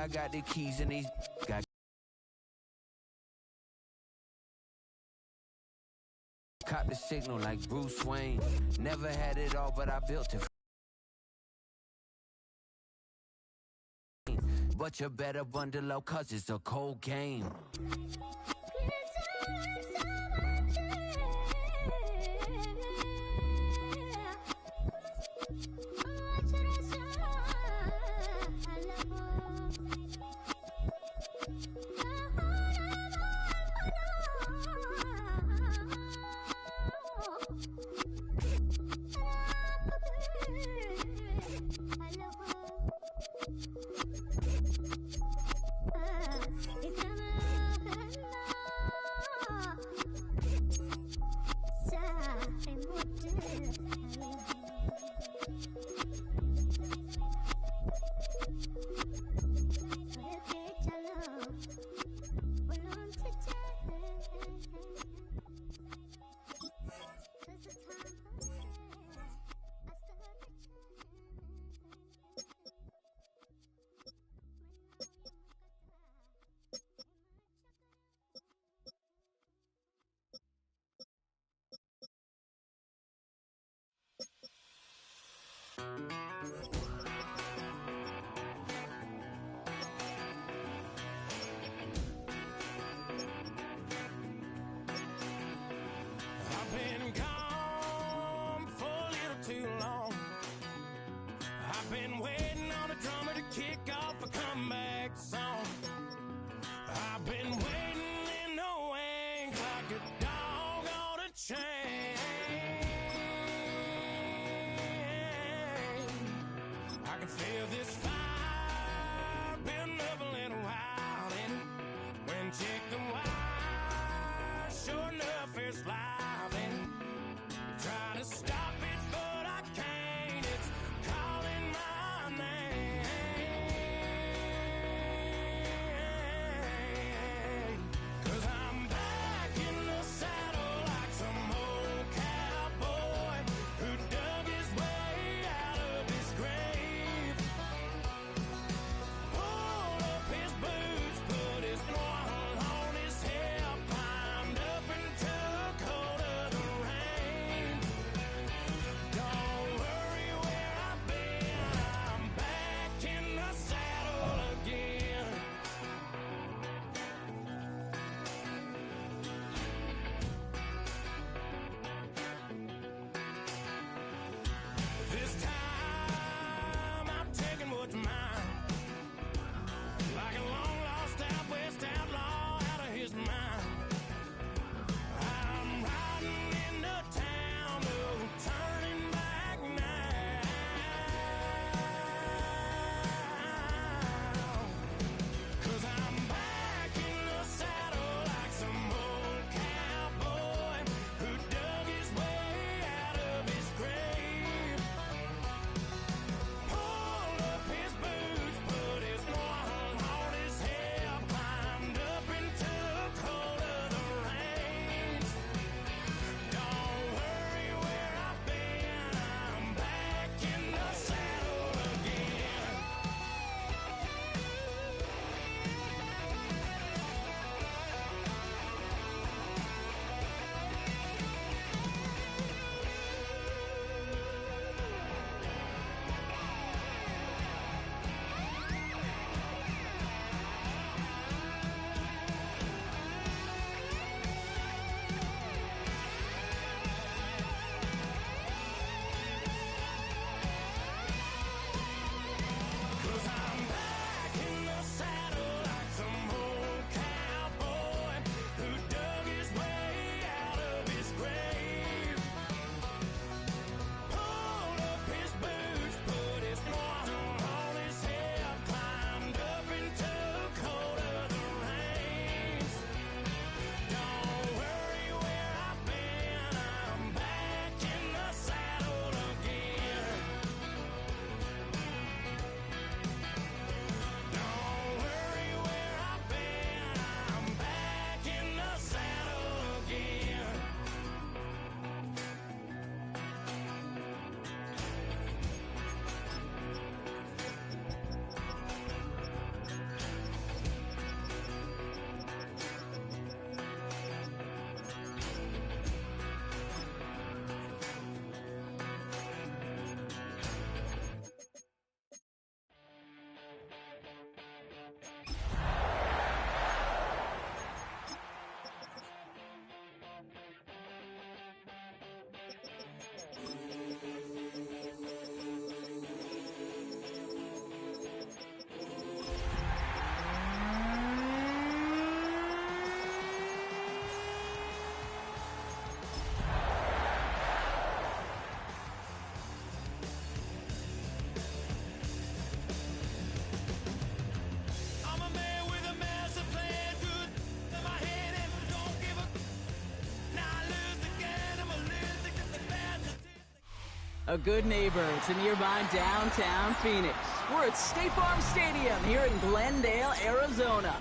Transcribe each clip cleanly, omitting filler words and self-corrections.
I got the keys and these got caught the signal like Bruce Wayne. Never had it all, but I built it. But you better bundle up, cause it's a cold game. Cause I'm back in the saddle like some old A good neighbor. It's in nearby downtown Phoenix. We're at State Farm Stadium here in Glendale, Arizona.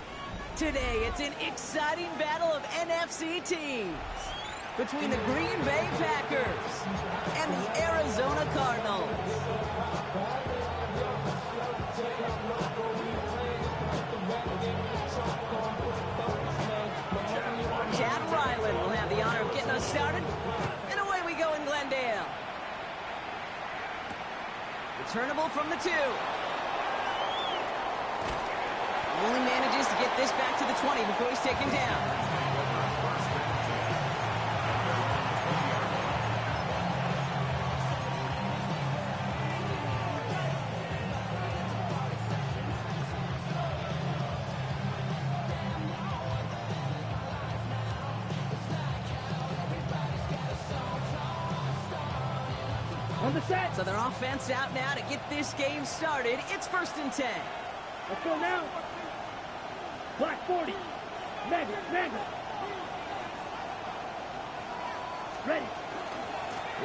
Today, it's an exciting battle of NFC teams between the Green Bay Packers and the Arizona Cardinals. Chad Ryland will have the honor of getting us started. And away we go in Glendale. Returnable from the 2. Only manages to get this back to the 20 before he's taken down. So their offense out now to get this game started. It's 1st and 10. Let's go now. Black 40. Mega. Ready.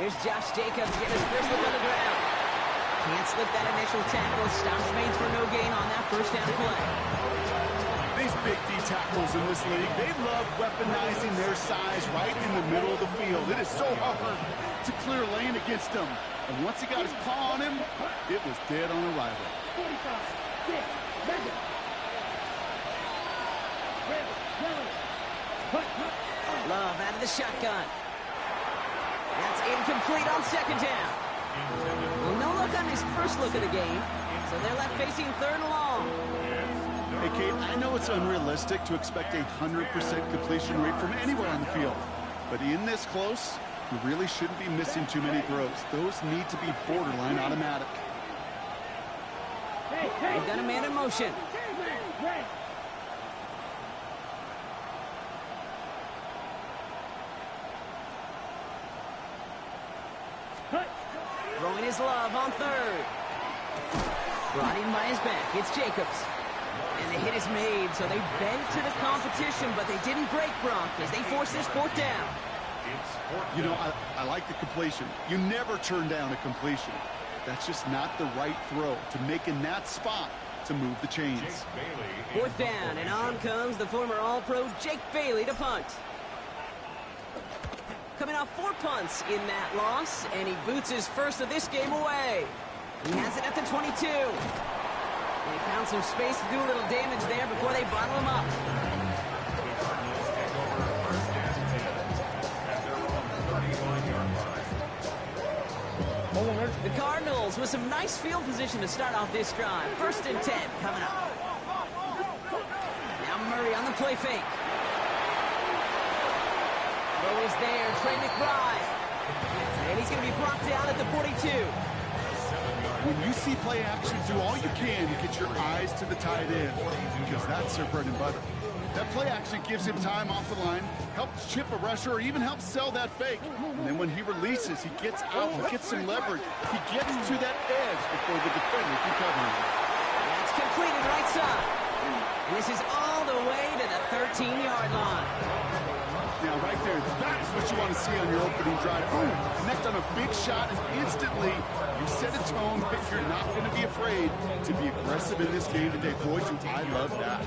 Here's Josh Jacobs getting his first look on the ground. Can't slip that initial tackle. Stops Maines for no gain on that first down play. These big D tackles in this league, they love weaponizing their size right in the middle of the field. It is so hard to clear lane against them. And once he got his paw on him, it was dead on arrival. 45, 6, Mega. Love out of the shotgun. That's incomplete on 2nd down. Well, no look on his first look of the game, so they're left facing 3rd and long. Hey, Kate, I know it's unrealistic to expect a 100% completion rate from anywhere on the field. But in this close, you really shouldn't be missing too many throws. Those need to be borderline automatic. They've got a man in motion. Throwing his love on 3rd. Brought in by his back. It's Jacobs. And the hit is made, so they bent to the competition, but they didn't break Brock as they force this 4th down. You know, I like the completion. You never turn down a completion. That's just not the right throw to make in that spot to move the chains. 4th down, and on comes the former All-Pro Jake Bailey to punt. Coming off 4 punts in that loss, and he boots his first of this game away. He has it at the 22. And he found some space to do a little damage there before they bottle him up. The Cardinals with some nice field position to start off this drive. 1st and 10 coming up. Now Murray on the play fake. Throw is there, Trey McBride. And he's going to be brought down at the 42. When you see play action, do all you can to get your eyes to the tight end, because that's their bread and butter. That play action gives him time off the line, helps chip a rusher, or even helps sell that fake. And then when he releases, he gets out, he gets some leverage. He gets to that edge before the defender can cover him. That's completed right side. This is all the way to the 13-yard line. Now, right there, that's what you want to see on your opening drive. Boom, connect on a big shot, and instantly you set a tone that you're not going to be afraid to be aggressive in this game today. Boy, do I love that.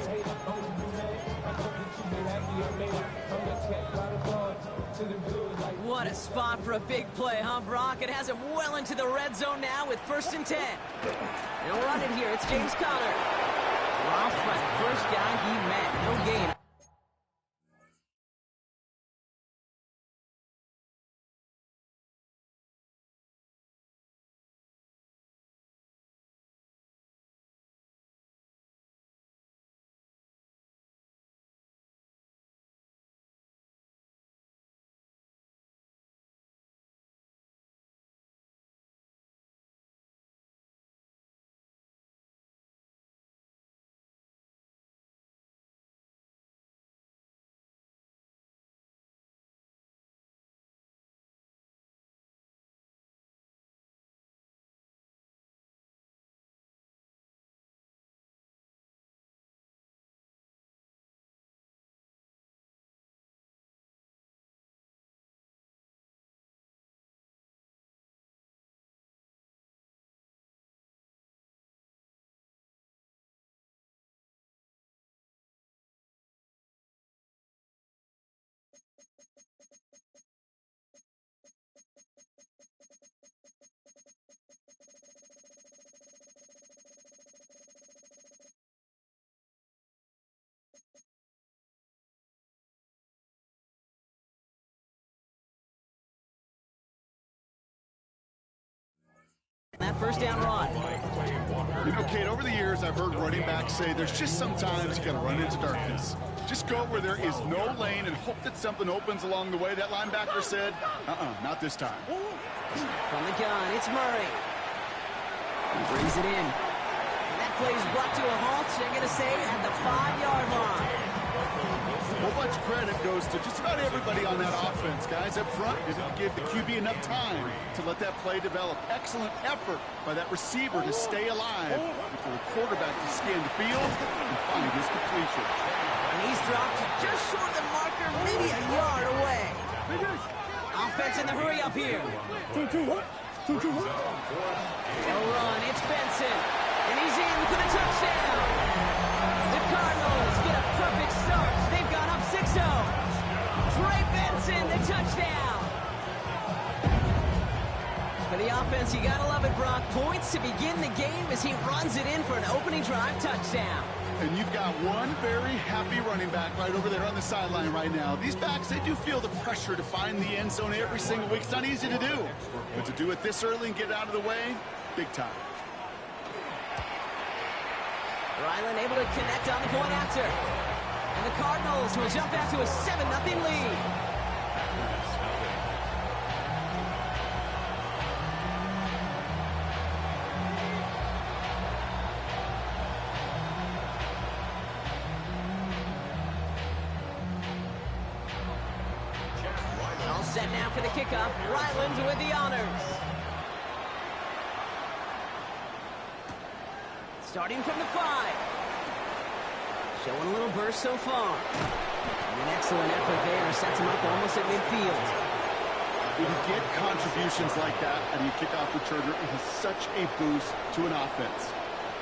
What a spot for a big play, huh, Brock? It has him well into the red zone now with 1st and 10. They'll run it here. It's James Conner. Dropped by the first guy he met. No gain. that first down run. You know, Kate, over the years, I've heard running backs say there's just sometimes you got to run into darkness. Just go where there is no lane and hope that something opens along the way. That linebacker said, not this time. From the gun, it's Murray. He brings it in. And that play is brought to a halt, they're going to say, at the 5-yard line. A whole bunch of credit goes to just about everybody on that offense. Guys up front didn't give the QB enough time to let that play develop. Excellent effort by that receiver to stay alive before the quarterback to scan the field and find his completion. And he's dropped just short of the marker, maybe a yard away. Offense in the hurry up here. 2-2-1. 2-2-1. They'll run, it's Benson. And he's in for the touchdown. The Cardinals get a perfect start. They've gone up 6-0. Trey Benson, the touchdown. For the offense, you gotta love it, Brock. Points to begin the game as he runs it in for an opening drive touchdown. And you've got one very happy running back right over there on the sideline right now. These backs, they do feel the pressure to find the end zone every single week. It's not easy to do. But to do it this early and get it out of the way, big time. Ryland able to connect on the point after. And the Cardinals will jump out to a 7-0 lead. All set now for the kickoff. Ryland with the honors. Starting from the 5. Showing a little burst so far. And an excellent effort there. Sets him up almost at midfield. When you get contributions like that and you kick off returner, it is such a boost to an offense.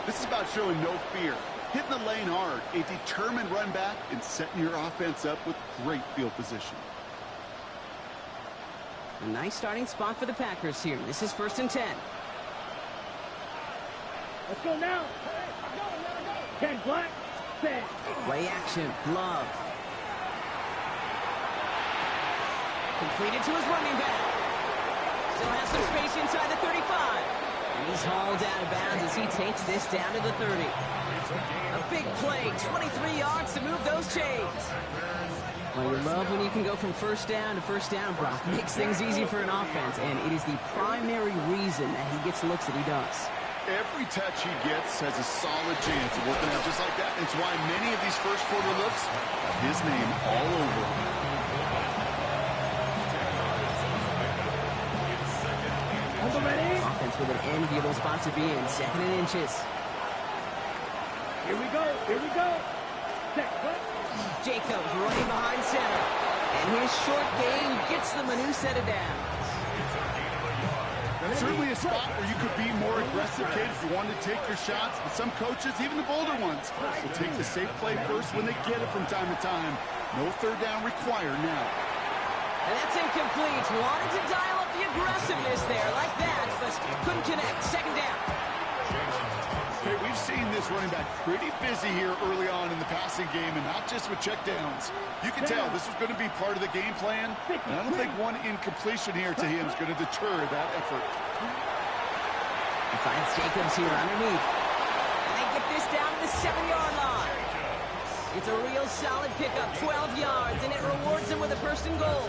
This is about showing no fear. Hitting the lane hard, a determined run back, and setting your offense up with great field position. A nice starting spot for the Packers here. This is 1st and 10. Let's go now. 10 black. 10. Play action. Love. Completed to his running back. Still has some space inside the 35. And he's hauled out of bounds as he takes this down to the 30. A big play. 23 yards to move those chains. Well, you love when you can go from first down to first down, Brock. Makes things easy for an offense, and it is the primary reason that he gets looks that he does. Every touch he gets has a solid chance of working out just like that. It's why many of these first quarter looks have his name all over them. Offense with an enviable spot to be in. 2nd and inches. Here we go. Here we go. Check. Jacobs running behind center. And his short game gets them a new set of downs. That's certainly a spot where you could be more aggressive, kid, if you wanted to take your shots. But some coaches, even the bolder ones, will take the safe play first when they get it from time to time. No third down required now. And that's incomplete. Wanted to dial up the aggressiveness there like that, but couldn't connect. 2nd down. Okay, we've seen this running back pretty busy here early on in the passing game, and not just with checkdowns. You can tell this was going to be part of the game plan, and I don't think one incompletion here to him is going to deter that effort. He finds Jacobs here underneath. And they get this down to the 7-yard line. It's a real solid pickup, 12 yards, and it rewards him with a 1st and goal.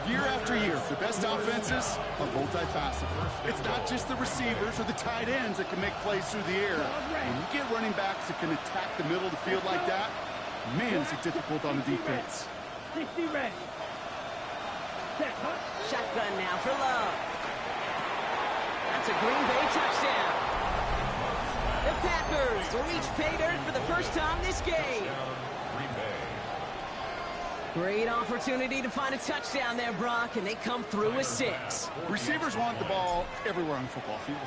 Year after year, the best offenses are multifaceted. It's not just the receivers or the tight ends that can make plays through the air. When you get running backs that can attack the middle of the field like that, man, is it difficult on the defense. 60 ready. Set. Shotgun now for Love. That's a Green Bay touchdown. The Packers reach pay dirt for the first time this game. Great opportunity to find a touchdown there, Brock, and they come through with 6. Receivers want the ball everywhere on the football field.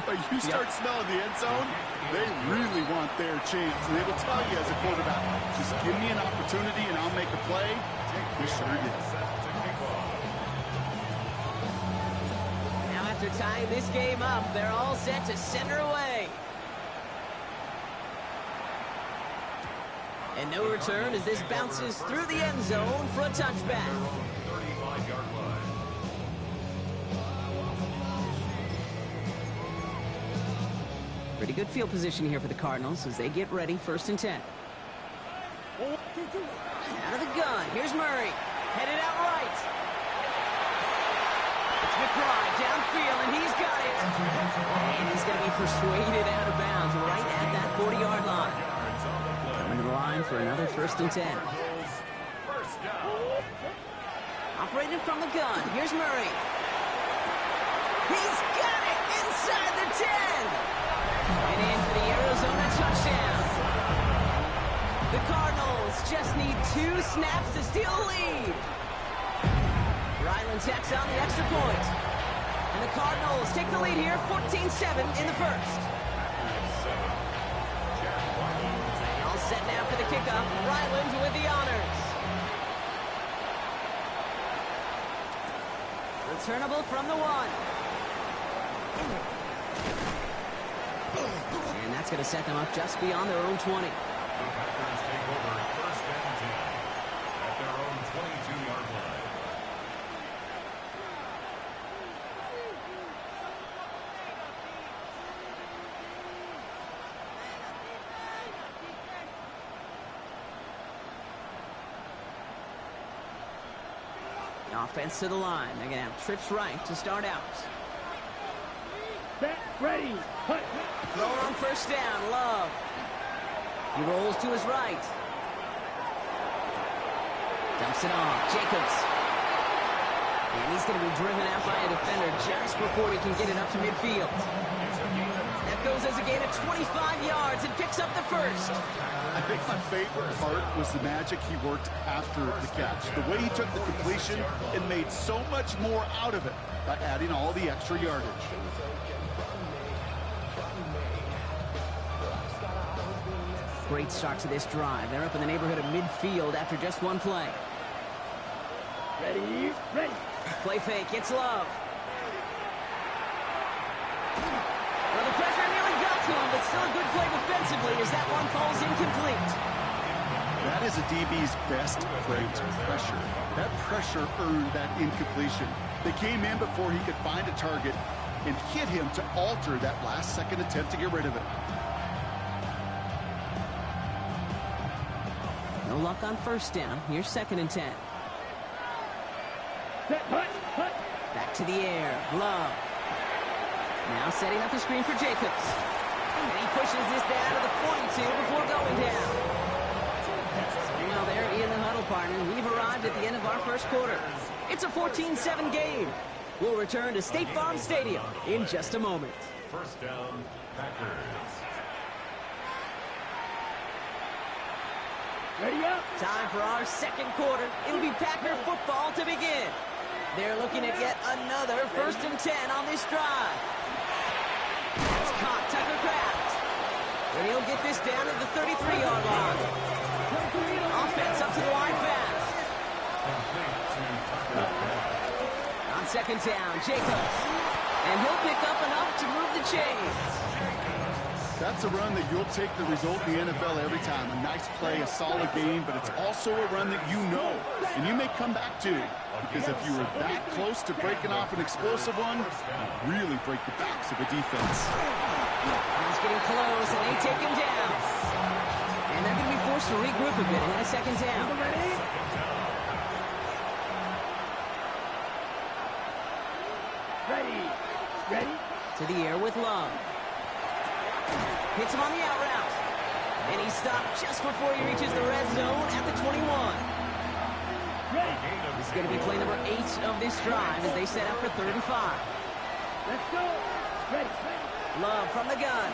But you start smelling the end zone, they really want their chance. And they will tell you as a quarterback, just give me an opportunity and I'll make a play. He sure is. Now after tying this game up, they're all set to send her away. And no return as this bounces through the end zone for a touchback. Pretty good field position here for the Cardinals as they get ready, 1st and 10. Out of the gun, here's Murray. Headed out right. It's McBride downfield, and he's got it. And he's going to be persuaded out of bounds right at that 40-yard line. Coming to the line for another 1st and 10. Operating from the gun, here's Murray. He's got it inside the 10. And in for the Arizona touchdown. The Cardinals just need 2 snaps to steal a lead. Ryland tacks on the extra point. And the Cardinals take the lead here, 14-7 in the 1st. All set now for the kickoff. Ryland with the honors. Returnable from the 1. And that's going to set them up just beyond their own 20. The Packers take over 1st and 10 at their own 22-yard line. The offense to the line. They're going to have trips right to start out. Set, ready, cut. Thrower on 1st down, Love. He rolls to his right. Dumps it off, Jacobs. And he's going to be driven out by a defender just before he can get it up to midfield. That goes as a gain of 25 yards and picks up the 1st. I think my favorite part was the magic he worked after the catch. The way he took the completion and made so much more out of it by adding all the extra yardage. Great start to this drive. They're up in the neighborhood of midfield after just 1 play. Ready, ready. Play fake, it's Love. Well, the pressure nearly got to him, but still a good play defensively as that one falls incomplete. That is a DB's best trait, pressure. That pressure earned that incompletion. They came in before he could find a target and hit him to alter that last-second attempt to get rid of it. No luck on 1st down. Here's 2nd and 10. Set, hut, hut. Back to the air. Love. Now setting up the screen for Jacobs. And he pushes this down to the 42 before going down. So now they're in the huddle, partner. We've arrived at the end of our 1st quarter. It's a 14-7 game. We'll return to State Farm Stadium in just a moment. 1st down, Packers. Ready up. Time for our 2nd quarter. It'll be Packer football to begin. They're looking at yet another 1st and 10 on this drive. That's caught Tucker Kraft. And he'll get this down at the 33-yard line. Offense up to the line fast. On 2nd down, Jacobs. And he'll pick up enough to move the chains. That's a run that you'll take the result in the NFL every time. A nice play, a solid game, but it's also a run that you know, and you may come back to. Because if you were that close to breaking off an explosive one, you really break the backs of a defense. He's getting close, and they take him down. And they're going to be forced to regroup a bit in a 2nd down. Ready, ready. To the air with Love. Hits him on the out route. And he's stopped just before he reaches the red zone at the 21. This is going to be play number 8 of this drive as they set up for 3rd and 5. Let's go. Ready. Love from the gun.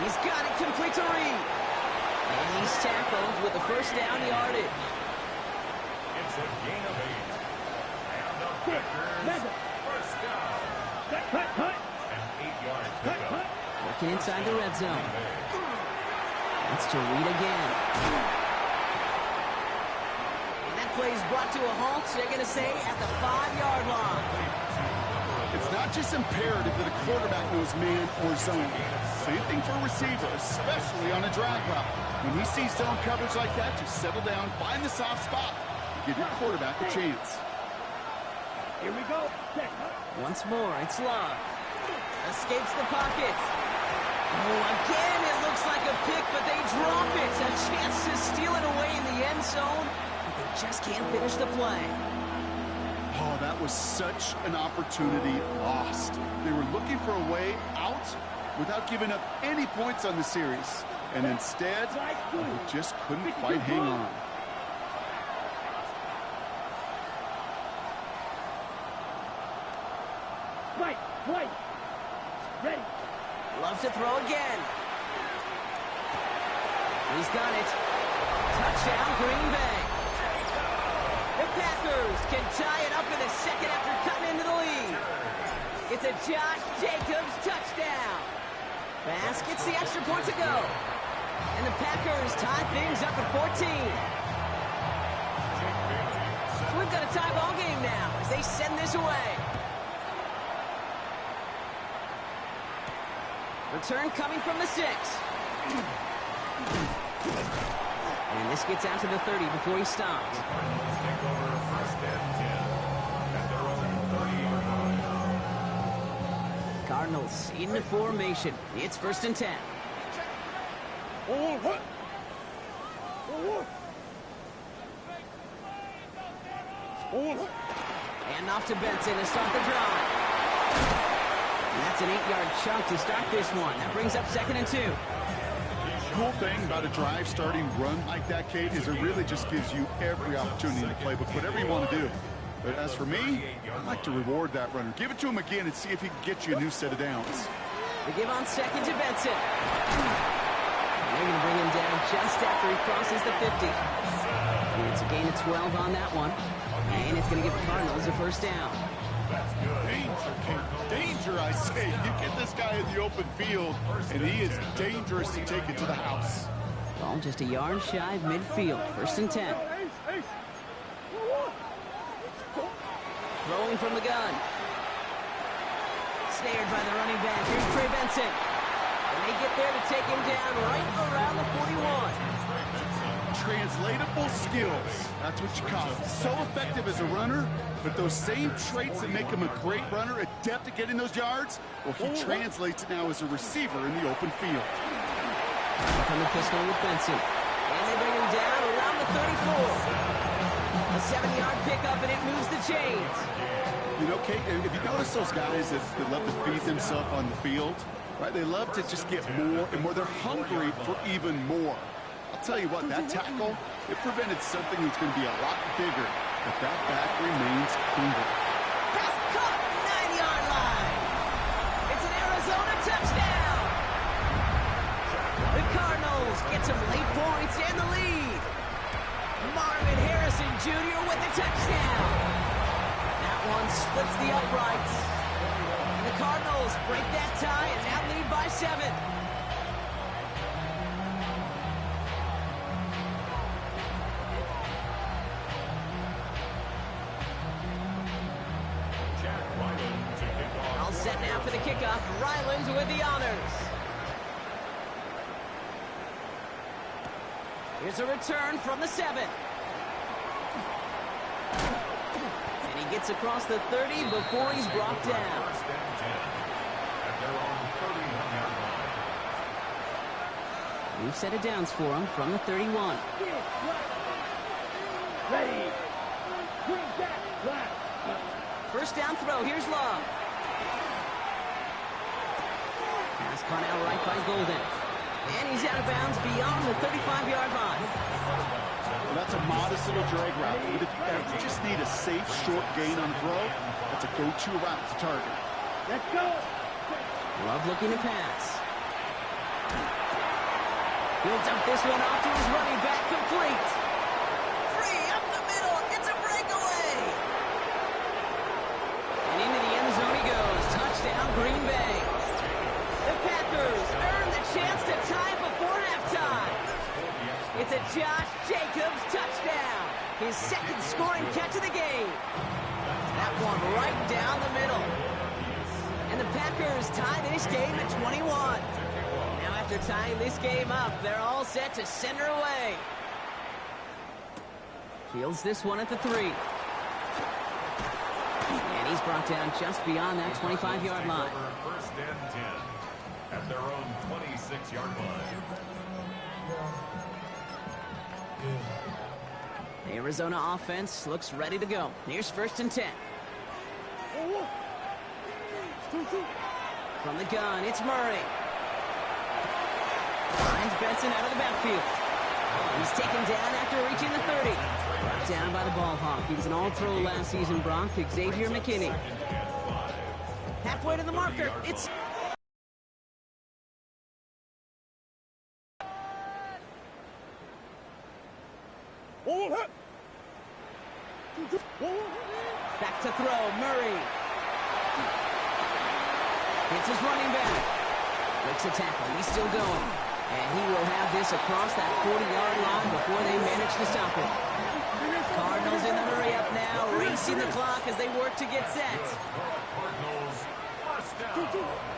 He's got it complete to Reed. And he's tackled with the 1st down yardage. It's a gain of 8. And the Packers, 1st down. Cut, cut, cut. An 8-yard Cut, pickup. cut. Working inside the red zone. It's to Reed again. And that play is brought to a halt, so they're going to say at the 5-yard line. It's not just imperative that a quarterback knows man or zone. Same thing for a receiver, especially on a drag route. When he sees zone coverage like that, just settle down, find the soft spot, and give your quarterback a chance. Here we go. Set. Once more, it's Love. Escapes the pocket. Oh, again, it looks like a pick, but they drop it. A chance to steal it away in the end zone, but they just can't finish the play. Oh, that was such an opportunity lost. They were looking for a way out without giving up any points on the series. And instead, they just couldn't quite hang on. Right. Ready. Loves to throw again. He's got it. Touchdown, Green Bay. The Packers can tie it up in the second after cutting into the lead. It's a Josh Jacobs touchdown. Pass gets the extra point to go. And the Packers tie things up at 14. So we've got a tie ball game now as they send this away. Return coming from the 6. And this gets out to the 30 before he stops. Take over first and 10 at their own 30-yard line. Cardinals into formation. It's first and 10. And off to Benson to start the drive. And that's an 8-yard chunk to start this one. That brings up second and 2. Cool thing about a drive starting run like that, Kate, is it really just gives you every opportunity in the playbook, whatever you want to do. But as for me, I'd like to reward that runner. Give it to him again and see if he can get you a new set of downs. They give on second to Benson. And they're going to bring him down just after he crosses the 50. And it's a gain of 12 on that one. And it's going to give the Cardinals a first down. Danger, Kate. Danger, I say. You get this guy in the open field, and he is dangerous to take it to the house. Ball just a yard shy of midfield. First and 10. Throwing from the gun. Snared by the running back. Here's Trey Benson. And they get there to take him down right around the 41. Translatable skills. That's what you call him. So effective as a runner, but those same traits that make him a great runner, adept at getting those yards, well, he translates it now as a receiver in the open field. From the pistol with Benson. And they bring him down around the 34. A 7-yard pickup, and it moves the chains. You know, Kate, and if you notice those guys that love to feed themselves on the field, right, they love to just get more and more. They're hungry for even more. I'll tell you what, that tackle, it prevented something that's going to be a lot bigger, but that back remains hungry. Pass caught, 9-yard line. It's an Arizona touchdown. The Cardinals get some late points and the lead. Marvin Harrison Jr. with the touchdown. That one splits the uprights. And the Cardinals break that tie and now lead by 7. All set now for the kickoff. Rylands with the honors. Here's a return from the 7. And he gets across the 30 before he's brought down. First and 10 at their own 31-yard line. New set of downs for him from the 31. Ready. Bring back left. First down throw. Here's Love. Pass caught out right by Golden. And he's out of bounds beyond the 35-yard line. Well, that's a modest little drag route, but if you ever just need a safe, short gain on throw, that's a go-to route to target. Let's go. Love looking to pass. He'll dump this one off to his running back, complete. Free up the middle. It's a breakaway. And into the end zone he goes. Touchdown, Green Bay. The Packers earn the chance to tie before halftime. It's a Josh Jacobs touchdown. His second scoring catch of the game. That one right down the middle. And the Packers tie this game at 21. Now after tying this game up, they're all set to send her away. Fields this one at the 3. And And he's brought down just beyond that 25-yard line. First and 10 at their own 26-yard line. The Arizona offense looks ready to go. Here's first and 10. From the gun, it's Murray. Finds Benson out of the backfield. He's taken down after reaching the 30. Brought down by the ball hawk. He was an all-pro last season, Brock. Xavier McKinney. Halfway to the marker. It's... Back to throw, Murray. It's his running back. Breaks a tackle. He's still going. And he will have this across that 40-yard line before they manage to stop him. Cardinals in the hurry up now, racing the clock as they work to get set.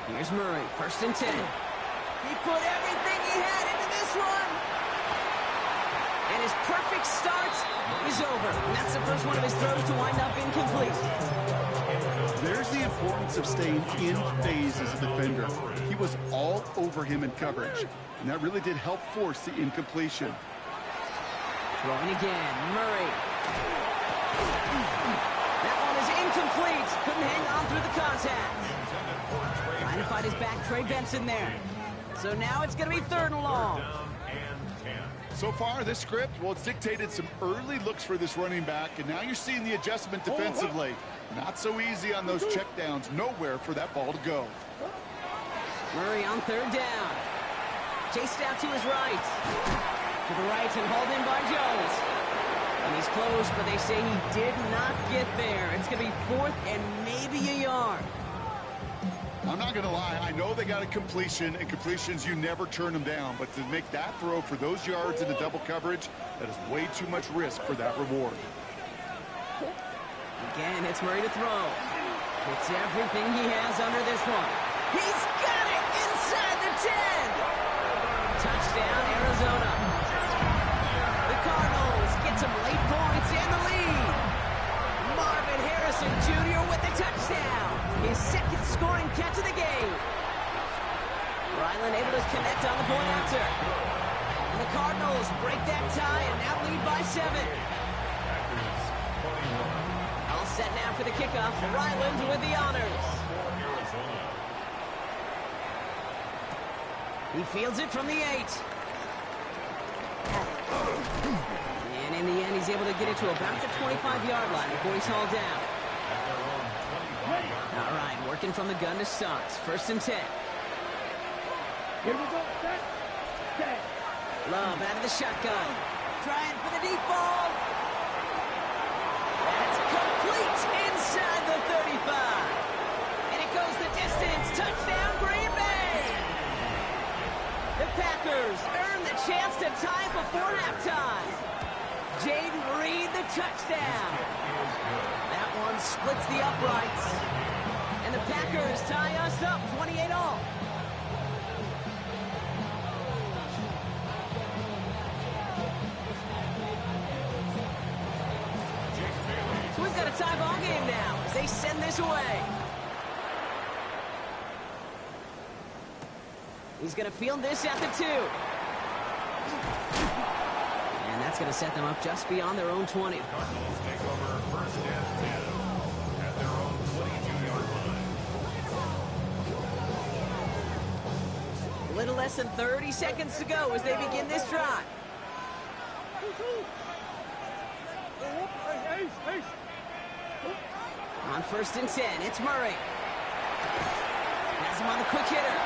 Here's Murray, first and 10. He put everything he had into this one. And his perfect start is over. And that's the first one of his throws to wind up incomplete. There's the importance of staying in phase as a defender. He was all over him in coverage, and that really did help force the incompletion. Throwing again, Murray. That one is incomplete. Couldn't hang on through the contact. Trying to fight his back, Trey Benson there. So now it's going to be third and long. So far, this script, well, it's dictated some early looks for this running back, and now you're seeing the adjustment defensively. Not so easy on those checkdowns. Nowhere for that ball to go. Murray on third down. Chased out to his right. To the right and hauled in by Jones. And he's close, but they say he did not get there. It's going to be fourth and maybe a yard. I'm not going to lie. I know they got a completion, and completions, you never turn them down. But to make that throw for those yards in the double coverage, that is way too much risk for that reward. Again, it's Murray to throw. Puts everything he has under this one. He's got it inside the 10. Touchdown, Arizona. The Cardinals get some late points and the lead. Marvin Harrison Jr. with the touchdown. His second scoring catch of the game. Ryland able to connect on the point after. And the Cardinals break that tie and now lead by 7. All set now for the kickoff. Ryland with the honors. He fields it from the 8. And in the end, he's able to get it to about the 25-yard line before he's hauled down. All right, working from the gun to start. First and 10. Here we go. Set. Love out of the shotgun. Trying for the deep ball. That's complete inside the 35. And it goes the distance. Touchdown, Green Bay. The Packers earn the chance to tie before halftime. Jaden Reed, the touchdown. That one splits the uprights. And the Packers tie us up 28-all. So we've got a tie ball game now as they send this away. He's going to field this at the 2. And that's going to set them up just beyond their own 20. Cardinals take over first and 10 at their own 22-yard line. A little less than 30 seconds to go as they begin this drive. On first and 10, it's Murray. Has him on the quick hitter.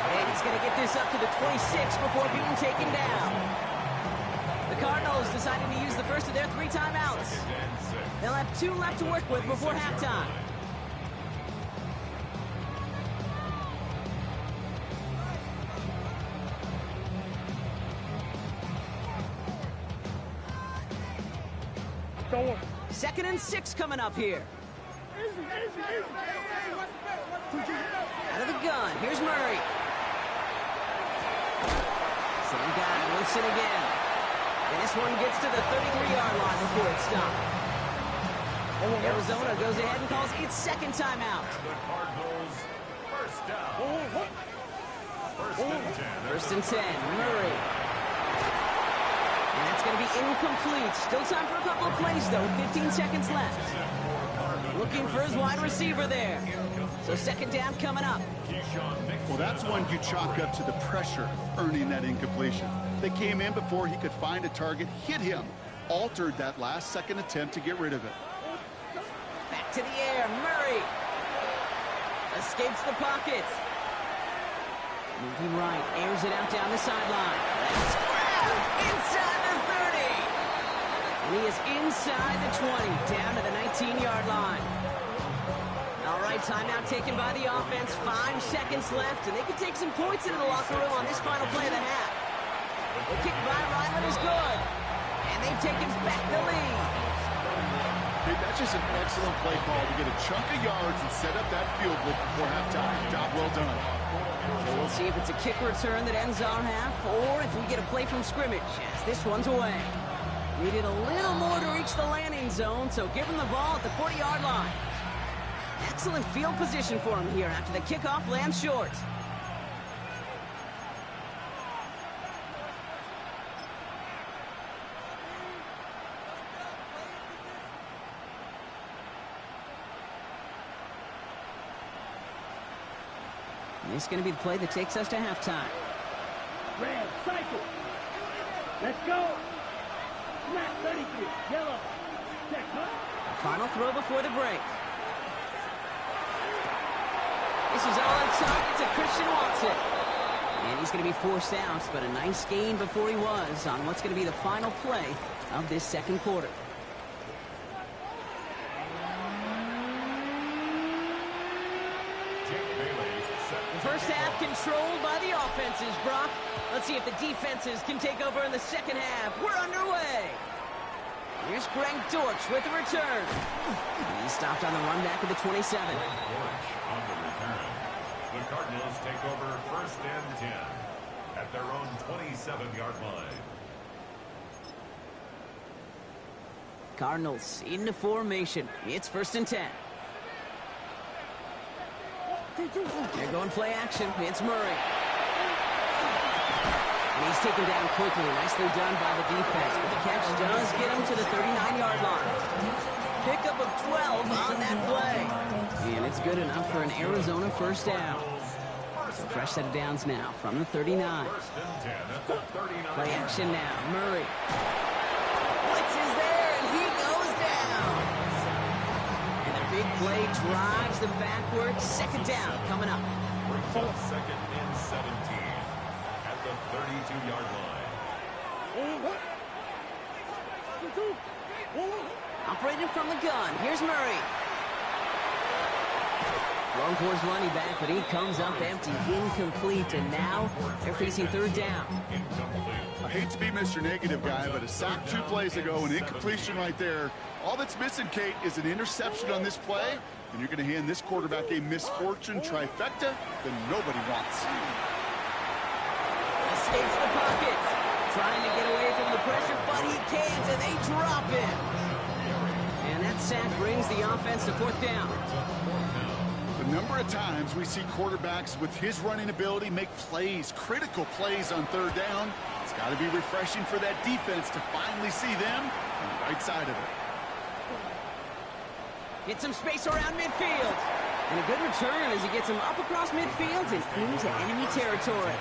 And he's going to get this up to the 26 before being taken down. The Cardinals deciding to use the first of their 3 timeouts. They'll have 2 left to work with before halftime. Second and 6 coming up here. Out of the gun, here's Murray. Same guy, Wilson again. And this one gets to the 33-yard line before it's stopped. Arizona goes ahead and calls its second timeout. And the Cardinals, first down. First and 10. First and 10, Murray. And that's going to be incomplete. Still time for a couple of plays, though. 15 seconds left. Looking for his wide receiver there. So second down coming up. Well, that's one you chalk up to the pressure earning that incompletion. They came in before he could find a target, hit him, altered that last second attempt to get rid of it. Back to the air, Murray. Escapes the pocket. Moving right, airs it out down the sideline. That's grabbed inside the 30. And he is inside the 20, down to the 19-yard line. All right, timeout taken by the offense. 5 seconds left, and they can take some points into the locker room on this final play of the half. The kick by Ryland is good, and they've taken back the lead. Dude, that's just an excellent play call to get a chunk of yards and set up that field goal before halftime. Job well done. So we'll see if it's a kick return that ends our half, or if we get a play from scrimmage, as this one's away. Needed a little more to reach the landing zone, so give him the ball at the 40-yard line. Excellent field position for him here after the kickoff lands short. And this is going to be the play that takes us to halftime. Red, cycle. Let's go. Snap 33. Yellow. Check, huh? Final throw before the break. This is all on target to Christian Watson. And he's going to be forced out, but a nice gain before he was on what's going to be the final play of this second quarter. The first half controlled by the offenses, Brock. Let's see if the defenses can take over in the second half. We're underway. Here's Greg Dortch with the return. He stopped on the run back of the 27. The Cardinals take over first and 10 at their own 27-yard line. Cardinals into formation. It's first and 10. They're going play action. It's Murray. And he's taken down quickly. Nicely done by the defense. But the catch does get him to the 39-yard line. Pickup of 12 on that play. And it's good enough for an Arizona first down. So fresh set of downs now from the 39. Play action now. Murray. Blitz is there, and he goes down. And the big play drives them backwards. Second down coming up. Brings up second and 17 at the 32-yard line. Operating from the gun. Here's Murray. Long for his running back, but he comes up empty, incomplete, and now they're facing third down. I hate to be Mr. Negative guy, but a sack 2 plays ago, an incompletion right there. All that's missing, Kate, is an interception on this play, and you're going to hand this quarterback a misfortune trifecta that nobody wants. Escapes the pocket, trying to get away from the pressure, but he can't, and they drop him. And that sack brings the offense to fourth down. The number of times we see quarterbacks with his running ability make plays, critical plays on third down, it's got to be refreshing for that defense to finally see them on the right side of it. Get some space around midfield. And a good return as he gets him up across midfield and into enemy territory.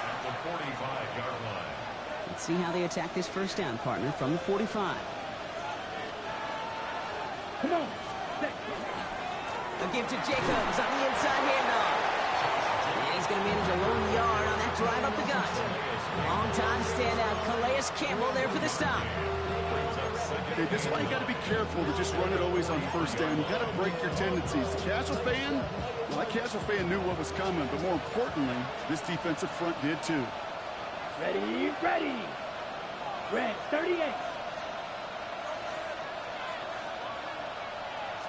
At the 45-yard line. Let's see how they attack this first down, partner, from the 45. Come on. A give to Jacobs on the inside handoff. And he's going to manage a lone yard on that drive up the gut. Long-time standout Calais Campbell there for the stop. Okay, this is why you got to be careful to just run it always on first down. You got to break your tendencies. The casual fan, well, that casual fan knew what was coming, but more importantly, this defensive front did too. Ready, ready. Red, 38.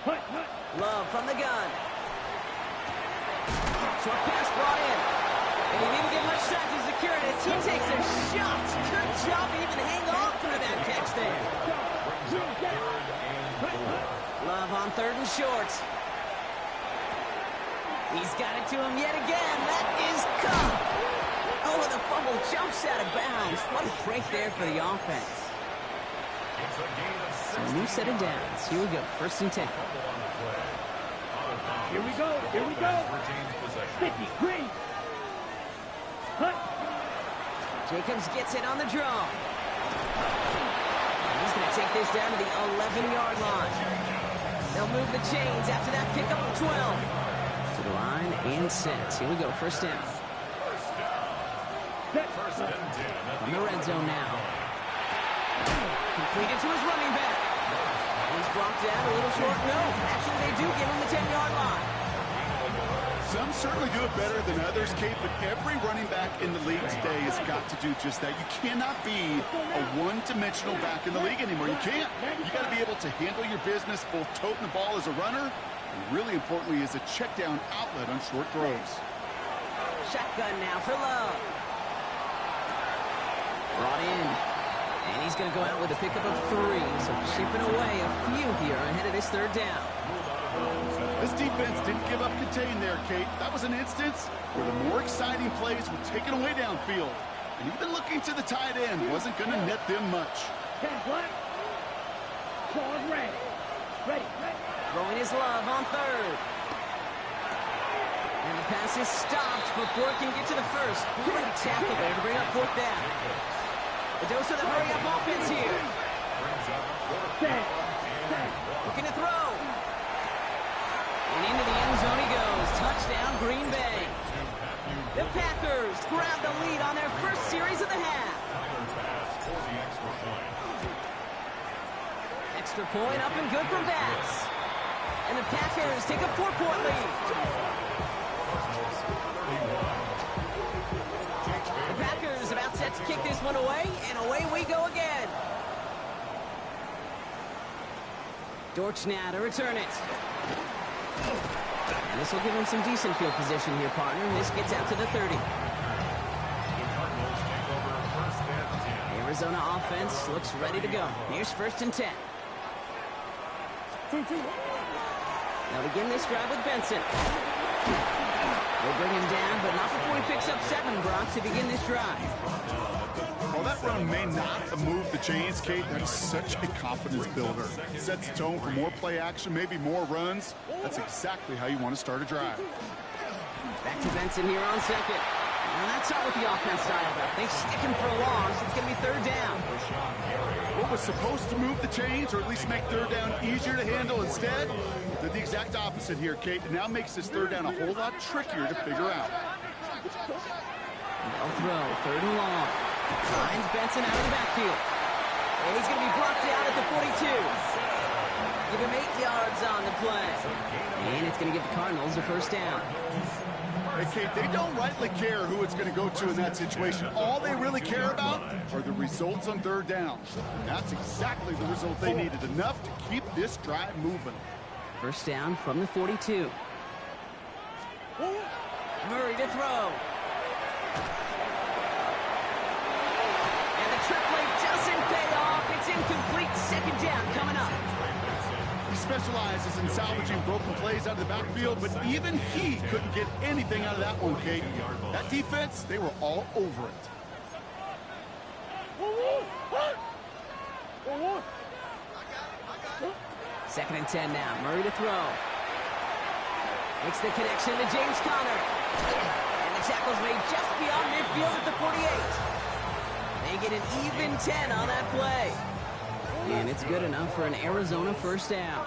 Hut. Love from the gun. Short pass brought in. And he didn't get much time to secure it as he takes a shot. Good job to even hang on through that catch there. on 3rd and short. He's got it to him yet again. That is caught. Oh, and the fumble jumps out of bounds. What a break there for the offense. So a new set of downs. Here we go. 1st and 10. Here we go. Here we go. 50, green. Cut. Jacobs gets it on the draw. He's going to take this down to the 11-yard line. They'll move the chains after that pickup of 12. To the line and set. Here we go. 1st down. From the red zone now. Completed to his running back. He's brought down a little short. No, actually they do give him the 10-yard line. Some certainly do it better than others, Kate, but every running back in the league today has got to do just that. You cannot be a one-dimensional back in the league anymore. You can't. You got to be able to handle your business, both toting the ball as a runner, and really importantly as a check-down outlet on short throws. Shotgun now for Love. Brought in. And he's going to go out with a pickup of 3. So chipping away a few here ahead of this 3rd down. This defense didn't give up contain there, Kate. That was an instance where the more exciting plays were taken away downfield. And even looking to the tight end wasn't going to net them much. 10 black. Ball ready. Ready. Throwing his Love on 3rd. And the pass is stopped before it can get to the 1st. Great tackle there to bring up 4th down. The dose of the hurry-up offense here. Looking to throw. And into the end zone he goes. Touchdown, Green Bay. The Packers grab the lead on their first series of the half. Extra point up and good from Bass. And the Packers take a 4-point lead. The Packers about set to kick this one away, and away we go again. Dortch now to return it. And this will give him some decent field position here, partner. This gets out to the 30. Arizona offense looks ready to go. Here's 1st and 10. They'll begin this drive with Benson. They'll bring him down, but not before he picks up 7, Brock, to begin this drive. Well, that run may not have moved the chains, Kate. That's such a confidence builder. Sets the tone for more play action, maybe more runs. That's exactly how you want to start a drive. Back to Benson here on 2nd. And that's not what the offense style about. They stick him for a loss. It's going to be 3rd down. What was supposed to move the chains, or at least make 3rd down easier to handle, instead did the exact opposite here, Kate. It now makes this 3rd down a whole lot trickier to figure out. They'll throw. 3rd and long. Finds Benson out of the backfield. And he's going to be brought down at the 42. Give him 8 yards on the play. And it's going to give the Cardinals a 1st down. Hey, Kate, they don't rightly care who it's going to go to in that situation. All they really care about are the results on 3rd down. And that's exactly the result they needed. Enough to keep this drive moving. 1st down from the 42. Murray to throw. And the trick play doesn't pay off. It's incomplete. 2nd down coming up. He specializes in salvaging broken plays out of the backfield, but even he couldn't get anything out of that one, Kate. That defense, they were all over it. 2nd and 10 now. Murray to throw. Makes the connection to James Conner. And the tackle's made just beyond midfield at the 48. They get an even 10 on that play. And it's good enough for an Arizona 1st down.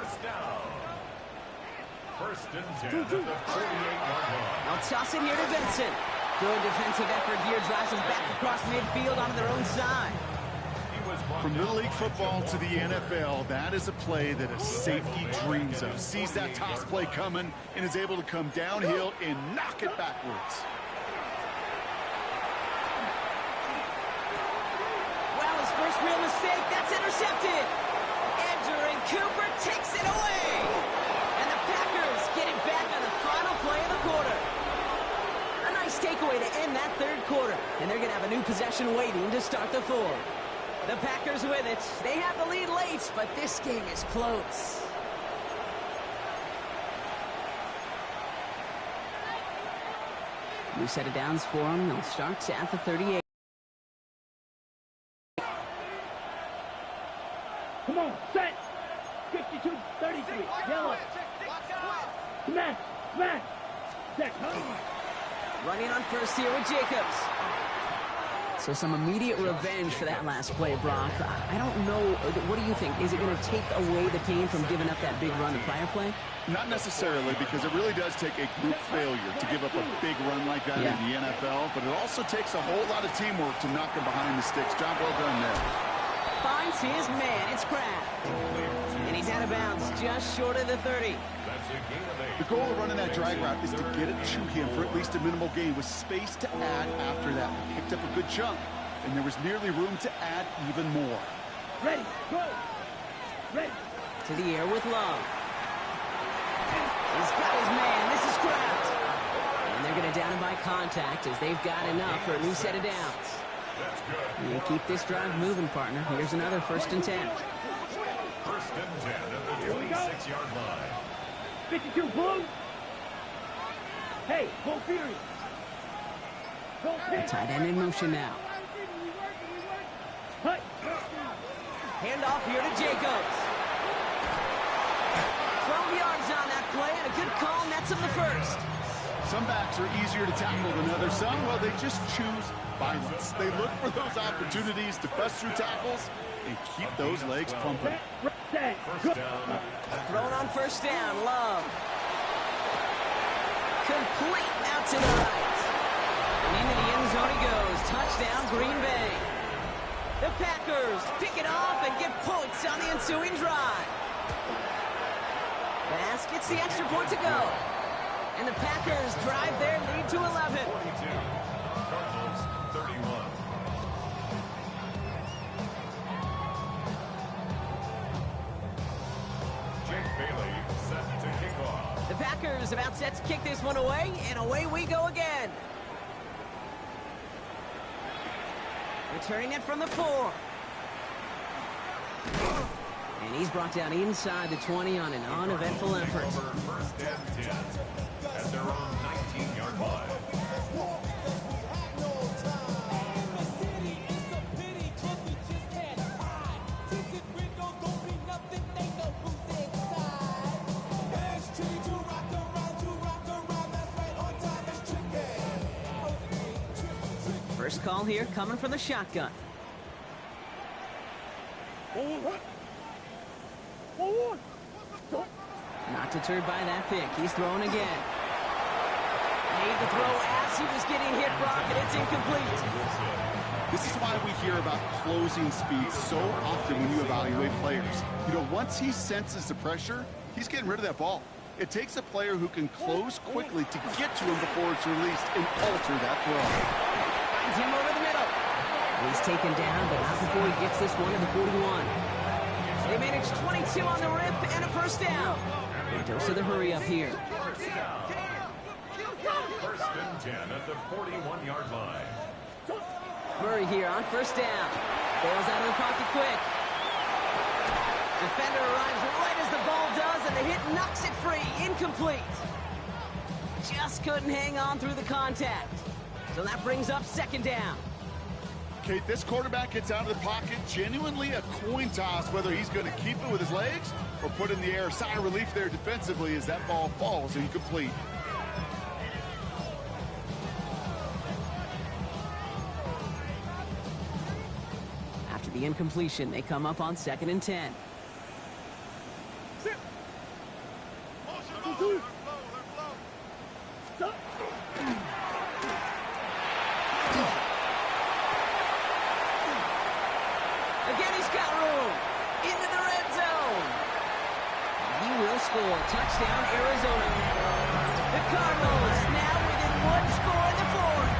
1st and 10 at the 48-yard line. Now toss it here to Benson. Good defensive effort here. Drives them back across midfield onto their own side. From Little League football to the NFL, that is a play that a safety dreams of. Sees that toss play coming and is able to come downhill and knock it backwards. Well, his first real mistake, that's intercepted. And Cooper takes it away. And the Packers get it back on the final play of the quarter. A nice takeaway to end that 3rd quarter. And they're going to have a new possession waiting to start the 4th. The Packers with it. They have the lead late, but this game is close. New set of downs for them. They'll start at the 38. Come on, set. 52-33. Yellow. Smash. Smash. Set. Running on first here with Jacobs. So some immediate revenge for that last play, Brock. I don't know. What do you think? Is it going to take away the pain from giving up that big run the prior play? Not necessarily, because it really does take a group failure to give up a big run like that in the NFL, but it also takes a whole lot of teamwork to knock him behind the sticks. Job well done there. Finds his man. It's Kraft. And he's out of bounds just short of the 30. The goal of running that drag route is to get it to him for at least a minimal gain with space to add after that. He picked up a good chunk, and there was nearly room to add even more. Ready, go! Ready! To the air with Love. He's got his man. This is Kraft. And they're going to down him by contact as they've got enough for a new set of downs. You keep this drive moving, partner. Here's another 1st and 10. 1st and 10 at the 26-yard line. 52 Blue. Hey, go Fury. Go Fury. Tight end in motion now. Hut. Handoff here to Jacobs. 12 yards on that play, and a good call nets him the 1st. Some backs are easier to tackle than others. Some, well, they just choose violence. They look for those opportunities to bust through tackles and keep those legs pumping. First down. Thrown on 1st down, Love. Complete out to the right. And into the end zone he goes. Touchdown, Green Bay. The Packers pick it off and get points on the ensuing drive. Bass gets the extra point to go. And the Packers drive their lead to 11. 42. Cardinals 31. The Packers about set to kick this one away, and away we go again. Returning it from the 4. And he's brought down inside the 20 on an uneventful effort. 1st and 10 at their own 19-yard line. First call here coming from the shotgun. Not deterred by that pick. He's throwing again. Made the throw as he was getting hit, Brock, and it's incomplete. This is why we hear about closing speed so often when you evaluate players. You know, once he senses the pressure, he's getting rid of that ball. It takes a player who can close quickly to get to him before it's released and alter that throw. Finds him over the middle. He's taken down, but not before he gets this one to the 41. They manage 22 on the rip and a 1st down. A dose of the hurry up here. 1st and 10 at the 41-yard line. Murray here on 1st down. Bails out of the pocket quick. Defender arrives right as the ball does, and the hit knocks it free. Incomplete. Just couldn't hang on through the contact. So that brings up 2nd down. Kate, this quarterback gets out of the pocket, genuinely a coin toss whether he's going to keep it with his legs or put in the air. Sigh of relief there defensively as that ball falls incomplete. After the incompletion, they come up on 2nd and 10. Again, he's got room. Into the red zone. He will score. Touchdown, Arizona. The Cardinals now within 1 score in the 4th.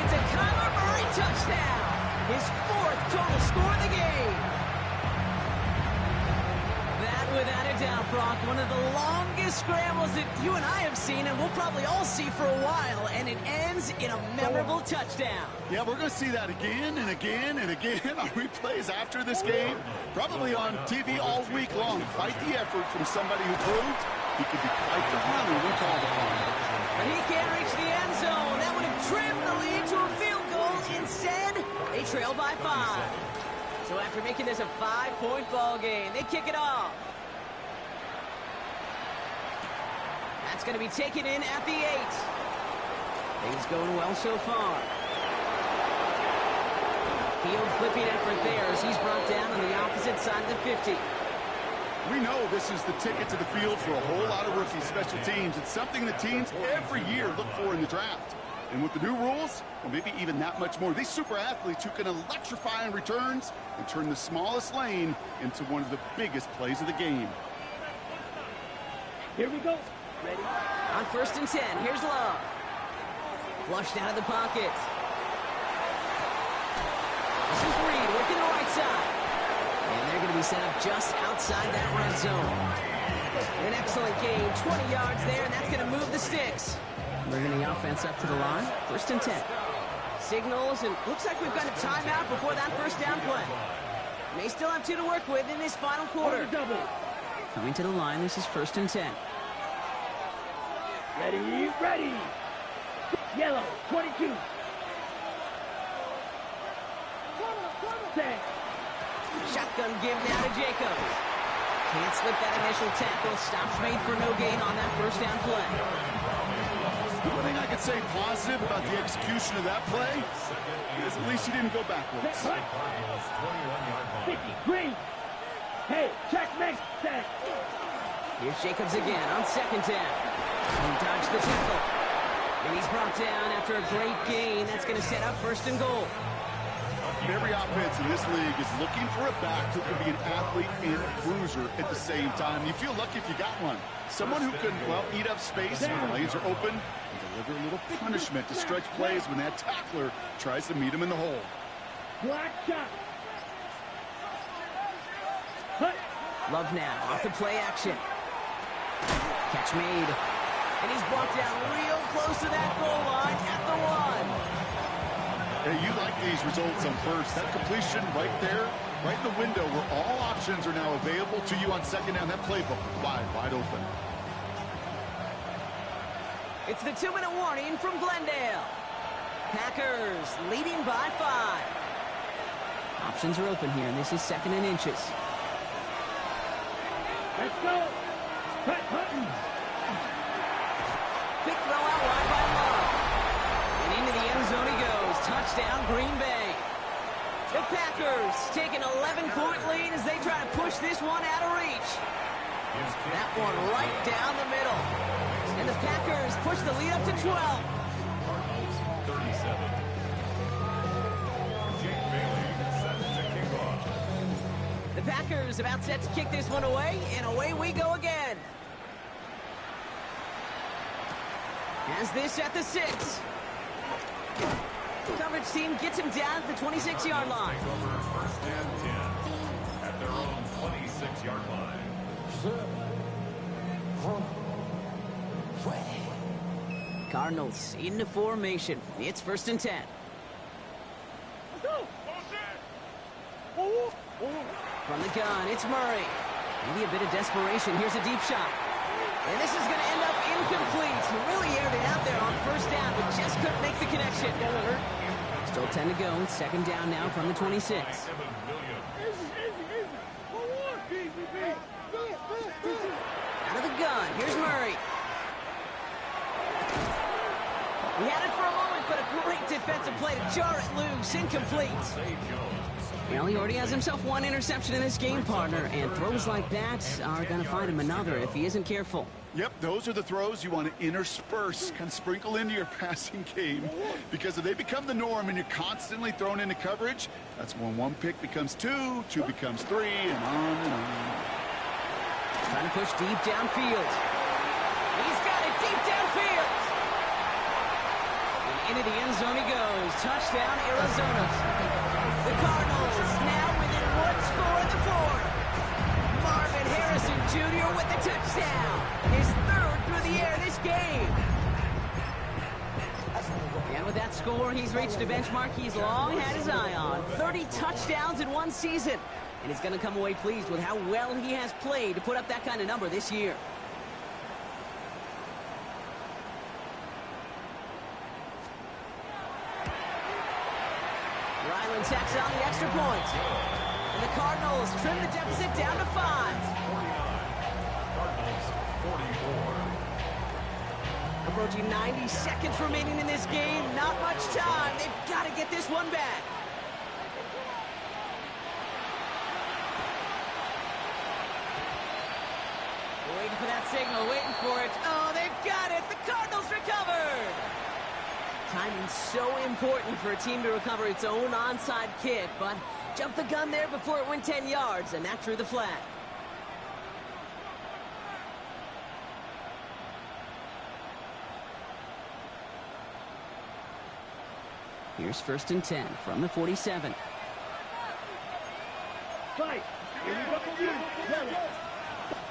It's a Kyler Murray touchdown. His 4th total score of the game. That, without a doubt, Brock, one of the longest scrambles that you and I have seen, and we'll probably all see for a while, and it ends in a memorable touchdown. Yeah, we're going to see that again and again and again on replays after this game. Probably on TV all week long. Quite the effort from somebody who proved he could be quite the runner when called upon. But he can't reach the end zone. get to a field goal. Instead, they trail by 5. So after making this a 5-point ball game, they kick it off. That's going to be taken in at the 8. Things going well so far. Field flipping effort there as he's brought down on the opposite side of the 50. We know this is the ticket to the field for a whole lot of rookie special teams. It's something that teams every year look for in the draft. And with the new rules, or maybe even that much more, these super athletes who can electrify on returns and turn the smallest lane into one of the biggest plays of the game. Here we go. Ready? On 1st and 10, here's Love. Flushed out of the pocket. This is Reed working the right side. And they're going to be set up just outside that red zone. An excellent game, 20 yards there, and that's going to move the sticks. Bringing the offense up to the line, 1st and 10. Signals, and looks like we've got a timeout before that first down play. May still have 2 to work with in this final quarter. Double. Coming to the line, this is 1st and 10. Ready, ready. Yellow, 22. Set. Shotgun give now to Jacobs. Can't slip that initial tackle. Stops made for no gain on that first down play. The one thing I could say positive about the execution of that play is at least he didn't go backwards. 50, green. Hey, checkmate, set. Here's Jacobs again on 2nd down. He dodged the tackle. And he's brought down after a great gain. That's going to set up 1st and goal. Every offense in this league is looking for a back who can be an athlete and a bruiser at the same time. You feel lucky if you got one. Someone who can, well, eat up space when the lanes are open and deliver a little punishment to stretch plays when that tackler tries to meet him in the hole. Black shot. Hut. Love now off the play action. Catch made. And he's brought down real close to that goal line at the 1. Hey, you like these results on first. That completion right there, right in the window where all options are now available to you on 2nd down. That playbook wide open. It's the 2-minute warning from Glendale. Packers leading by 5. Options are open here, and this is 2nd and inches. Let's go. Cut, Hutton. Quick throw out wide by Love. And into the end zone he goes. Touchdown, Green Bay. The Packers take an 11-point lead as they try to push this one out of reach. That one right down the middle. And the Packers push the lead up to 12. Cardinals 37. Jake Bailey set to kick off. The Packers about set to kick this one away, and away we go again. Has this at the 6. The coverage team gets him down at the 26-yard line. Over 1st and 10 at their own 26-yard line. Cardinals into formation. It's 1st and 10. From the gun, it's Murray. Maybe a bit of desperation. Here's a deep shot. And this is going to end up incomplete. He really aired it out there on 1st down, but just couldn't make the connection. Still 10 to go. 2nd down now from the 26. Out of the gun. Here's Murray. He had it for a moment, but a great defensive play to jar it loose. Incomplete. Well, he already has himself 1 interception in this game, partner, and throws like that are going to find him another if he isn't careful. Yep, those are the throws you want to intersperse, kind of sprinkle into your passing game, because if they become the norm and you're constantly thrown into coverage, that's when 1 pick becomes 2, 2 becomes 3, and on and on. Trying to push deep downfield. He's got it deep downfield. And into the end zone he goes. Touchdown, Arizona. The Cardinals now within 1 score in the 4th. Marvin Harrison Jr. with the touchdown. His 3rd through the air this game. And with that score, he's reached a benchmark he's long had his eye on. 30 touchdowns in 1 season. And he's going to come away pleased with how well he has played to put up that kind of number this year. Ryland tacks on the extra point. And the Cardinals trim the deficit down to 5. 49. Cardinals 44. Approaching 90 seconds remaining in this game. Not much time. They've got to get this one back. Waiting for that signal, waiting for it. Oh, they've got it. The Cardinals recovered. Timing's so important for a team to recover its own onside kick, but jumped the gun there before it went 10 yards, and that drew the flag. Here's 1st and 10 from the 47. Fight. Here we go.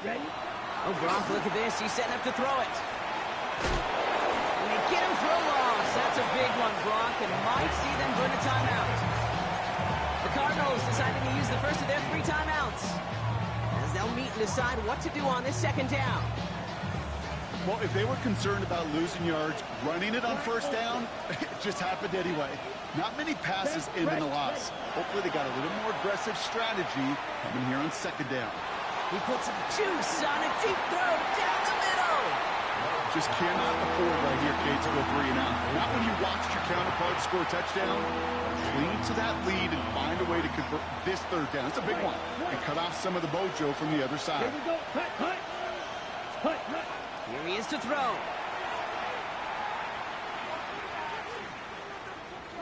Ready? Oh, Brock, look at this. He's setting up to throw it. And they get him for a loss. That's a big one, Brock, and might see them burn a timeout. The Cardinals deciding to use the first of their 3 timeouts, as they'll meet and decide what to do on this 2nd down. Well, if they were concerned about losing yards, running it on 1st down, it just happened anyway. Not many passes end in a loss. Hopefully they got a little more aggressive strategy coming here on 2nd down. He puts some juice on a deep throw down the middle. Just cannot afford right here, Kate, to go 3 and out. Not when you watched your counterpart score a touchdown. Cling to that lead and find a way to convert this 3rd down. It's a big one. And cut off some of the mojo from the other side. Here we go. Cut, cut. Cut, cut. Here he is to throw.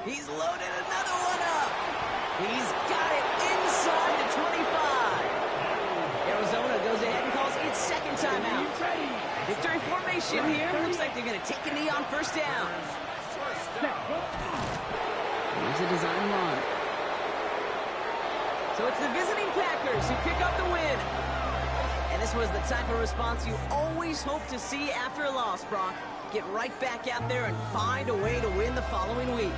He's loaded another one up. He's got it inside the 25. Arizona goes ahead and calls its 2nd timeout. Victory formation here. Looks like they're going to take a knee on 1st down. Here's a design run. So it's the visiting Packers who pick up the win. And this was the type of response you always hope to see after a loss, Brock. Get right back out there and find a way to win the following week.